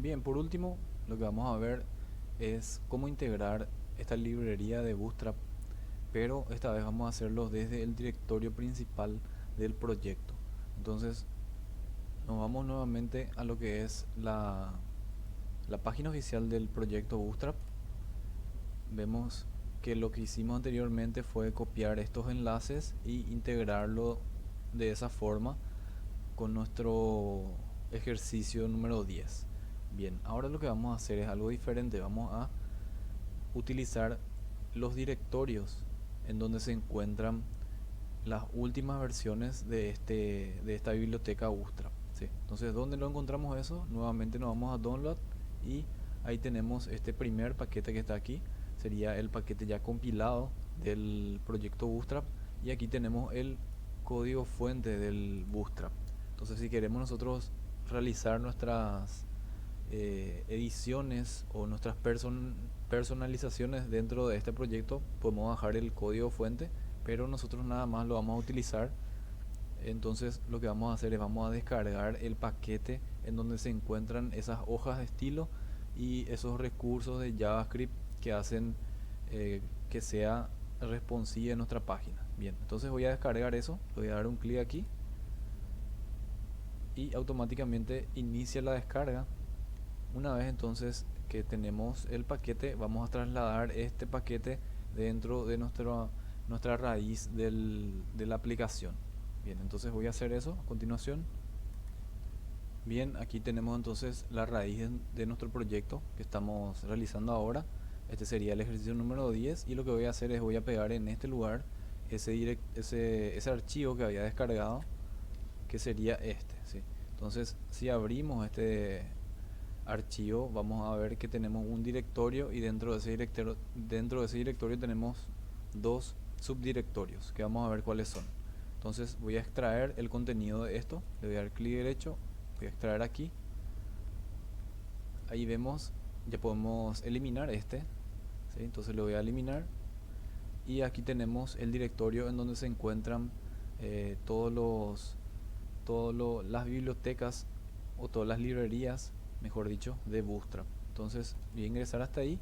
Bien, por último, lo que vamos a ver es cómo integrar esta librería de Bootstrap, pero esta vez vamos a hacerlo desde el directorio principal del proyecto. Entonces, nos vamos nuevamente a lo que es la página oficial del proyecto Bootstrap. Vemos que lo que hicimos anteriormente fue copiar estos enlaces y integrarlo de esa forma con nuestro ejercicio número 10. Bien, ahora lo que vamos a hacer es algo diferente. Vamos a utilizar los directorios en donde se encuentran las últimas versiones de esta biblioteca Bootstrap, ¿sí? Entonces, ¿dónde lo encontramos eso? Nuevamente nos vamos a Download y ahí tenemos este primer paquete que está aquí. Sería el paquete ya compilado del proyecto Bootstrap, y aquí tenemos el código fuente del Bootstrap. Entonces, si queremos nosotros realizar nuestras ediciones o nuestras personalizaciones dentro de este proyecto, podemos bajar el código fuente, pero nosotros nada más lo vamos a utilizar. Entonces lo que vamos a hacer es vamos a descargar el paquete en donde se encuentran esas hojas de estilo y esos recursos de JavaScript que hacen que sea responsive en nuestra página. Bien, entonces voy a descargar eso, le voy a dar un clic aquí y automáticamente inicia la descarga. Una vez entonces que tenemos el paquete, vamos a trasladar este paquete dentro de nuestra raíz de la aplicación. Bien, entonces voy a hacer eso a continuación. Bien, aquí tenemos entonces la raíz de nuestro proyecto que estamos realizando ahora. Este sería el ejercicio número 10 y lo que voy a hacer es voy a pegar en este lugar ese archivo que había descargado, que sería este, ¿sí? Entonces, si abrimos este archivo, vamos a ver que tenemos un directorio y dentro de ese directorio tenemos dos subdirectorios que vamos a ver cuáles son. Entonces voy a extraer el contenido de esto, le voy a dar clic derecho, voy a extraer aquí. Ahí vemos, ya podemos eliminar este, ¿sí? Entonces lo voy a eliminar y aquí tenemos el directorio en donde se encuentran todos las bibliotecas o todas las librerías, mejor dicho, de Bootstrap. Entonces voy a ingresar hasta ahí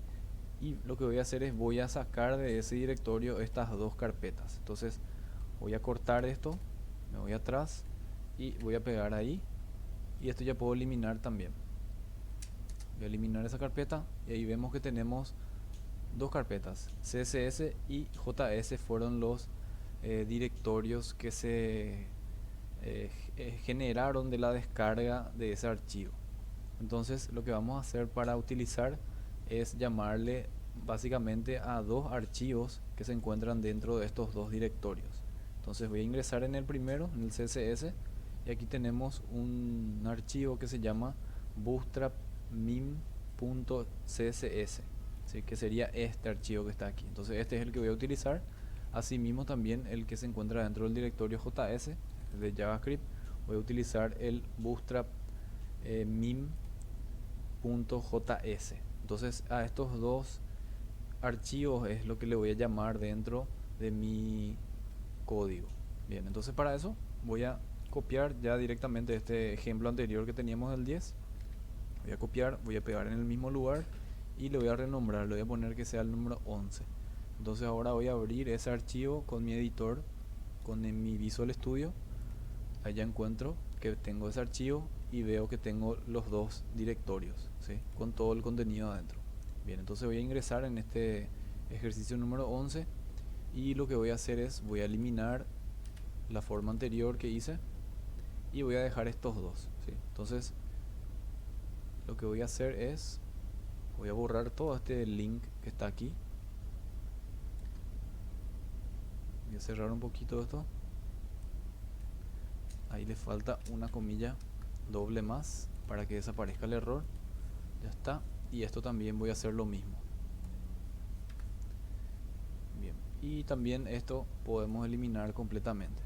y lo que voy a hacer es voy a sacar de ese directorio estas dos carpetas. Entonces voy a cortar esto, me voy atrás y voy a pegar ahí, y esto ya puedo eliminar también. Voy a eliminar esa carpeta y ahí vemos que tenemos dos carpetas, CSS y JS fueron los directorios que se generaron de la descarga de ese archivo. Entonces lo que vamos a hacer para utilizar es llamarle básicamente a dos archivos que se encuentran dentro de estos dos directorios. Entonces voy a ingresar en el primero, en el CSS, y aquí tenemos un archivo que se llama bootstrap.mim.css, ¿sí? Que sería este archivo que está aquí. Entonces este es el que voy a utilizar. Asimismo también el que se encuentra dentro del directorio JS de JavaScript, voy a utilizar el bootstrap mim.js. Entonces a estos dos archivos es lo que le voy a llamar dentro de mi código. Bien, entonces para eso voy a copiar ya directamente este ejemplo anterior que teníamos del 10. Voy a copiar, voy a pegar en el mismo lugar y le voy a renombrar, le voy a poner que sea el número 11. Entonces ahora voy a abrir ese archivo con mi editor, con mi Visual Studio. Allá encuentro que tengo ese archivo y veo que tengo los dos directorios, ¿sí? Con todo el contenido adentro. Bien, entonces voy a ingresar en este ejercicio número 11 y lo que voy a hacer es voy a eliminar la forma anterior que hice y voy a dejar estos dos, ¿sí? Entonces lo que voy a hacer es voy a borrar todo este link que está aquí. Voy a cerrar un poquito esto. Ahí le falta una comilla doble más para que desaparezca el error. Ya está. Y esto también voy a hacer lo mismo. Bien. Y también esto podemos eliminar completamente.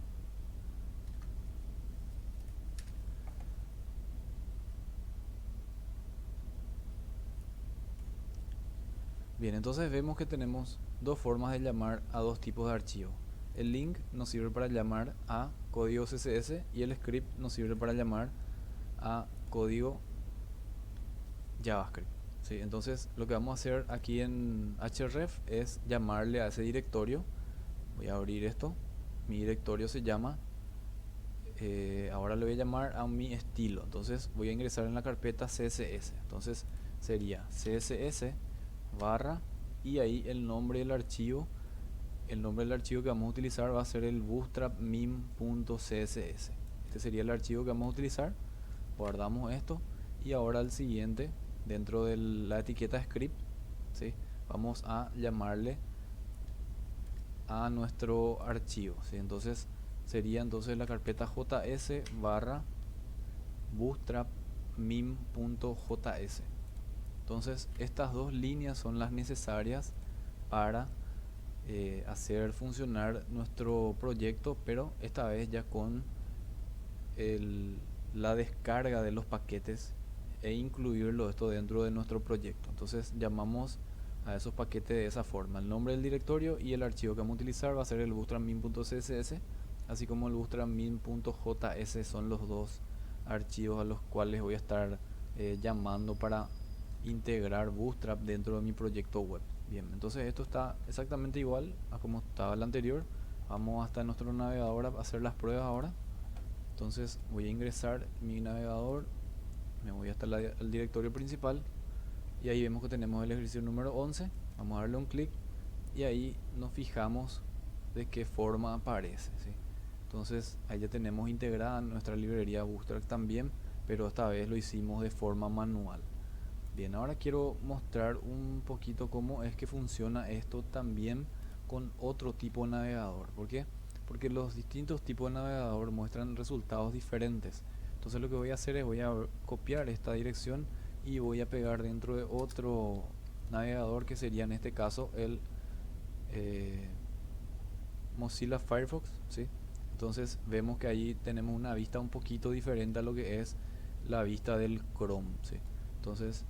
Bien, entonces vemos que tenemos dos formas de llamar a dos tipos de archivos. El link nos sirve para llamar a código CSS y el script nos sirve para llamar a código JavaScript. ¿Sí? Entonces lo que vamos a hacer aquí en href es llamarle a ese directorio. Voy a abrir esto. Mi directorio se llama, ahora le voy a llamar a mi estilo. Entonces voy a ingresar en la carpeta CSS. Entonces sería CSS barra y ahí el nombre del archivo. El nombre del archivo que vamos a utilizar va a ser el bootstrap mim.css. Este sería el archivo que vamos a utilizar. Guardamos esto y ahora el siguiente, dentro de la etiqueta script, ¿sí? Vamos a llamarle a nuestro archivo, ¿sí? Entonces sería entonces la carpeta js barra bootstrap mim.js. Entonces estas dos líneas son las necesarias para hacer funcionar nuestro proyecto, pero esta vez ya con la descarga de los paquetes e incluirlo esto dentro de nuestro proyecto. Entonces llamamos a esos paquetes de esa forma. El nombre del directorio y el archivo que vamos a utilizar va a ser el bootstrap.min.css, así como el bootstrap.min.js. Son los dos archivos a los cuales voy a estar llamando para integrar Bootstrap dentro de mi proyecto web. Bien, entonces esto está exactamente igual a como estaba el anterior. Vamos hasta nuestro navegador a hacer las pruebas ahora. Entonces voy a ingresar mi navegador, me voy hasta el directorio principal y ahí vemos que tenemos el ejercicio número 11. Vamos a darle un clic y ahí nos fijamos de qué forma aparece, ¿sí? Entonces ahí ya tenemos integrada nuestra librería Bootstrap también, pero esta vez lo hicimos de forma manual. Bien, ahora quiero mostrar un poquito cómo es que funciona esto también con otro tipo de navegador. ¿Por qué? Porque los distintos tipos de navegador muestran resultados diferentes. Entonces lo que voy a hacer es voy a copiar esta dirección y voy a pegar dentro de otro navegador, que sería en este caso el Mozilla Firefox, ¿sí? Entonces vemos que ahí tenemos una vista un poquito diferente a lo que es la vista del Chrome, ¿sí? Entonces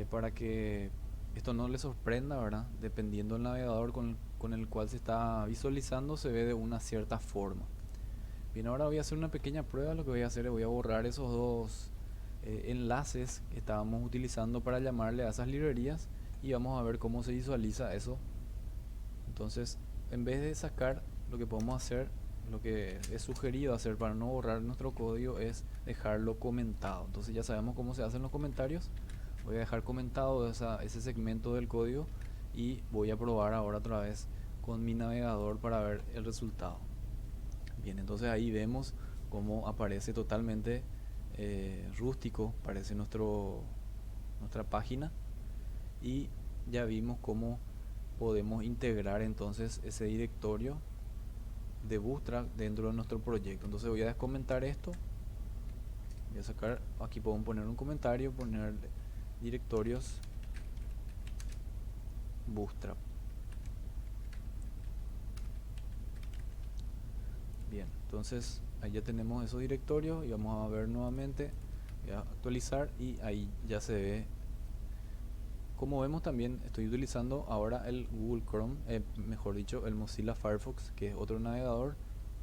para que esto no le sorprenda, ¿verdad? Dependiendo del navegador con el cual se está visualizando, se ve de una cierta forma. Bien, ahora voy a hacer una pequeña prueba. Lo que voy a hacer es voy a borrar esos dos enlaces que estábamos utilizando para llamarle a esas librerías y vamos a ver cómo se visualiza eso. Entonces, en vez de sacar, lo que podemos hacer, lo que es sugerido hacer para no borrar nuestro código, es dejarlo comentado. Entonces ya sabemos cómo se hacen los comentarios. Voy a dejar comentado ese segmento del código y voy a probar ahora otra vez con mi navegador para ver el resultado. Bien, entonces ahí vemos cómo aparece totalmente rústico, parece nuestra página, y ya vimos cómo podemos integrar entonces ese directorio de Bootstrap dentro de nuestro proyecto. Entonces voy a descomentar esto, voy a sacar, aquí podemos poner un comentario, poner directorios Bootstrap. Bien, entonces ahí ya tenemos esos directorios y vamos a ver nuevamente, voy a actualizar y ahí ya se ve. Como vemos, también estoy utilizando ahora el Google Chrome, mejor dicho el Mozilla Firefox, que es otro navegador,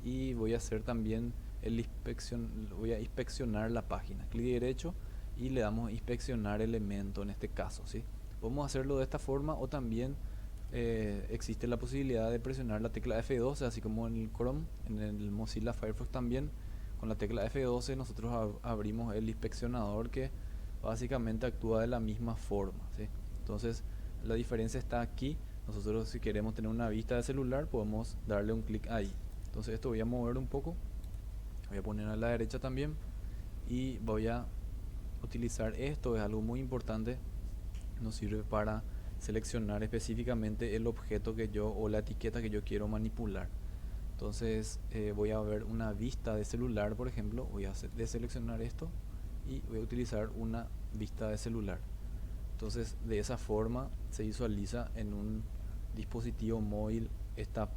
y voy a hacer también voy a inspeccionar la página. Clic derecho y le damos a inspeccionar elemento en este caso, ¿sí? Podemos hacerlo de esta forma, o también existe la posibilidad de presionar la tecla F12, así como en el Chrome. En el Mozilla Firefox también, con la tecla F12 nosotros abrimos el inspeccionador, que básicamente actúa de la misma forma, ¿sí? Entonces la diferencia está aquí. Nosotros, si queremos tener una vista de celular, podemos darle un clic ahí. Entonces esto voy a mover un poco, voy a poner a la derecha también, y voy a utilizar esto. Es algo muy importante, nos sirve para seleccionar específicamente el objeto que yo, o la etiqueta que yo quiero manipular. Entonces voy a ver una vista de celular, por ejemplo. Voy a deseleccionar esto y voy a utilizar una vista de celular. Entonces de esa forma se visualiza en un dispositivo móvil esta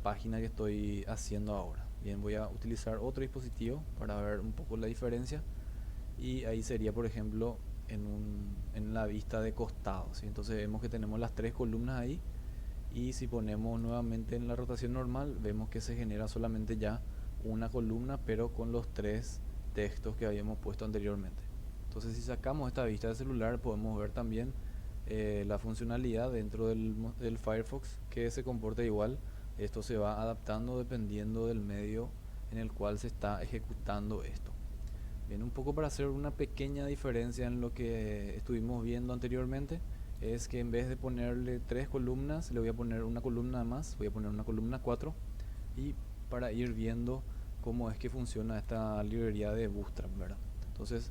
página que estoy haciendo ahora. Bien, voy a utilizar otro dispositivo para ver un poco la diferencia, y ahí sería, por ejemplo, en la vista de costado, ¿sí? Entonces vemos que tenemos las tres columnas ahí, y si ponemos nuevamente en la rotación normal, vemos que se genera solamente ya una columna, pero con los tres textos que habíamos puesto anteriormente. Entonces si sacamos esta vista de celular podemos ver también la funcionalidad dentro del Firefox que se comporta igual. Esto se va adaptando dependiendo del medio en el cual se está ejecutando esto. Bien, un poco para hacer una pequeña diferencia en lo que estuvimos viendo anteriormente, es que en vez de ponerle 3 columnas, le voy a poner una columna más, voy a poner una columna 4, y para ir viendo cómo es que funciona esta librería de Bootstrap, ¿verdad? Entonces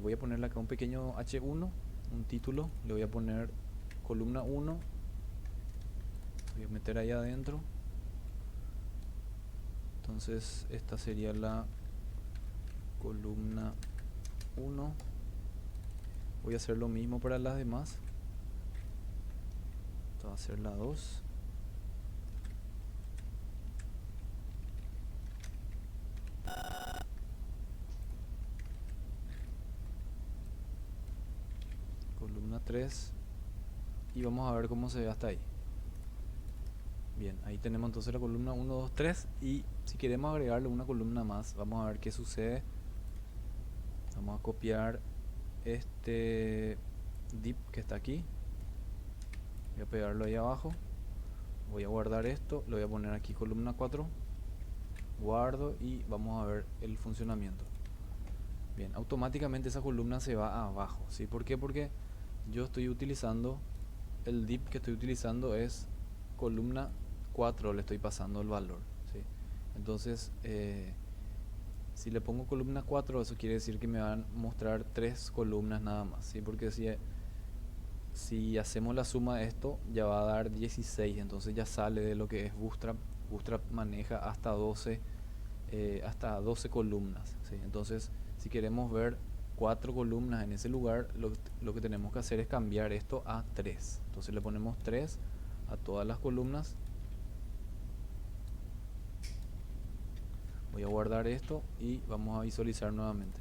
voy a ponerle acá un pequeño H1, un título, le voy a poner columna 1, voy a meter ahí adentro. Entonces esta sería la columna 1. Voy a hacer lo mismo para las demás. Esto va a ser la 2. Columna 3. Y vamos a ver cómo se ve hasta ahí. Bien, ahí tenemos entonces la columna 1, 2, 3. Y si queremos agregarle una columna más, vamos a ver qué sucede. Vamos a copiar este div que está aquí. Voy a pegarlo ahí abajo. Voy a guardar esto. Le voy a poner aquí columna 4. Guardo y vamos a ver el funcionamiento. Bien, automáticamente esa columna se va abajo, ¿sí? ¿Por qué? Porque yo estoy utilizando, el div que estoy utilizando es columna 4, le estoy pasando el valor, ¿sí? Entonces, si le pongo columna 4, eso quiere decir que me van a mostrar 3 columnas nada más, ¿sí? Porque si hacemos la suma de esto, ya va a dar 16, entonces ya sale de lo que es Bootstrap. Bootstrap maneja hasta 12 columnas, ¿sí? Entonces si queremos ver 4 columnas en ese lugar, lo que tenemos que hacer es cambiar esto a 3. Entonces le ponemos 3 a todas las columnas. Voy a guardar esto y vamos a visualizar nuevamente.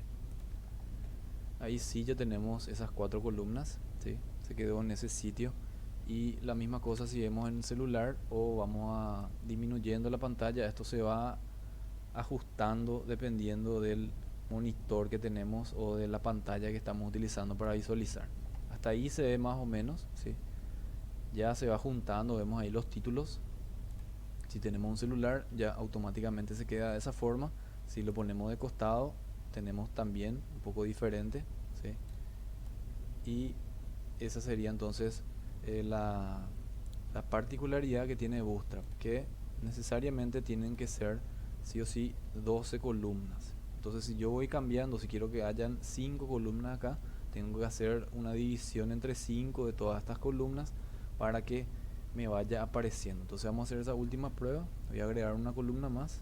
Ahí sí ya tenemos esas 4 columnas, ¿sí? Se quedó en ese sitio. Y la misma cosa si vemos en el celular o vamos a disminuyendo la pantalla, esto se va ajustando dependiendo del monitor que tenemos o de la pantalla que estamos utilizando para visualizar. Hasta ahí se ve más o menos, ¿sí? Ya se va juntando, vemos ahí los títulos. Si tenemos un celular ya automáticamente se queda de esa forma. Si lo ponemos de costado tenemos también un poco diferente, ¿sí? Y esa sería entonces la particularidad que tiene Bootstrap, que necesariamente tienen que ser sí o sí 12 columnas. Entonces si yo voy cambiando, si quiero que hayan 5 columnas acá, tengo que hacer una división entre 5 de todas estas columnas para que me vaya apareciendo. Entonces vamos a hacer esa última prueba. Voy a agregar una columna más.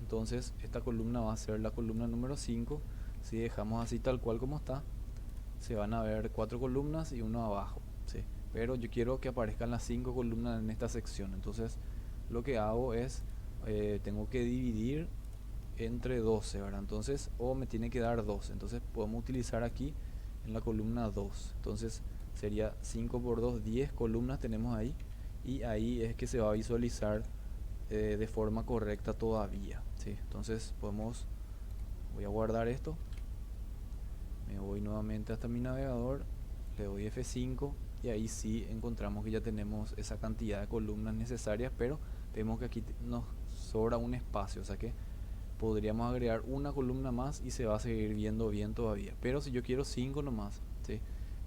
Entonces esta columna va a ser la columna número 5. Si dejamos así tal cual como está, se van a ver 4 columnas y uno abajo, ¿sí? Pero yo quiero que aparezcan las 5 columnas en esta sección. Entonces lo que hago es tengo que dividir entre 12, ¿verdad? Entonces, o me tiene que dar 2. Entonces podemos utilizar aquí en la columna 2. Entonces sería 5 por 2, 10 columnas tenemos ahí. Y ahí es que se va a visualizar de forma correcta todavía, ¿sí? Entonces voy a guardar esto. Me voy nuevamente hasta mi navegador, le doy F5 y ahí sí encontramos que ya tenemos esa cantidad de columnas necesarias, pero vemos que aquí nos sobra un espacio, o sea que podríamos agregar una columna más y se va a seguir viendo bien todavía. Pero si yo quiero 5 nomás, ¿sí?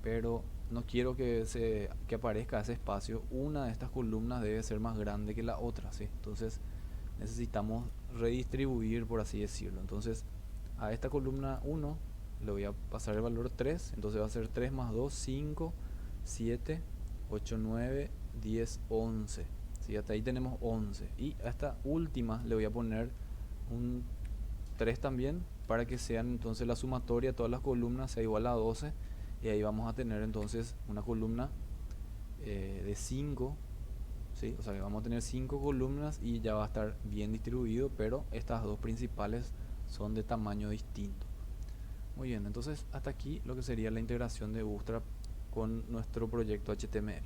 Pero no quiero que aparezca ese espacio, una de estas columnas debe ser más grande que la otra, ¿sí? Entonces necesitamos redistribuir, por así decirlo. Entonces a esta columna 1 le voy a pasar el valor 3, entonces va a ser 3 más 2, 5, 7, 8, 9, 10, 11. ¿Sí? Hasta ahí tenemos 11. Y a esta última le voy a poner un 3 también, para que sean entonces la sumatoria de todas las columnas sea igual a 12. Y ahí vamos a tener entonces una columna de 5. ¿Sí? O sea que vamos a tener 5 columnas y ya va a estar bien distribuido, pero estas dos principales son de tamaño distinto. Muy bien, entonces hasta aquí lo que sería la integración de Bootstrap con nuestro proyecto HTML.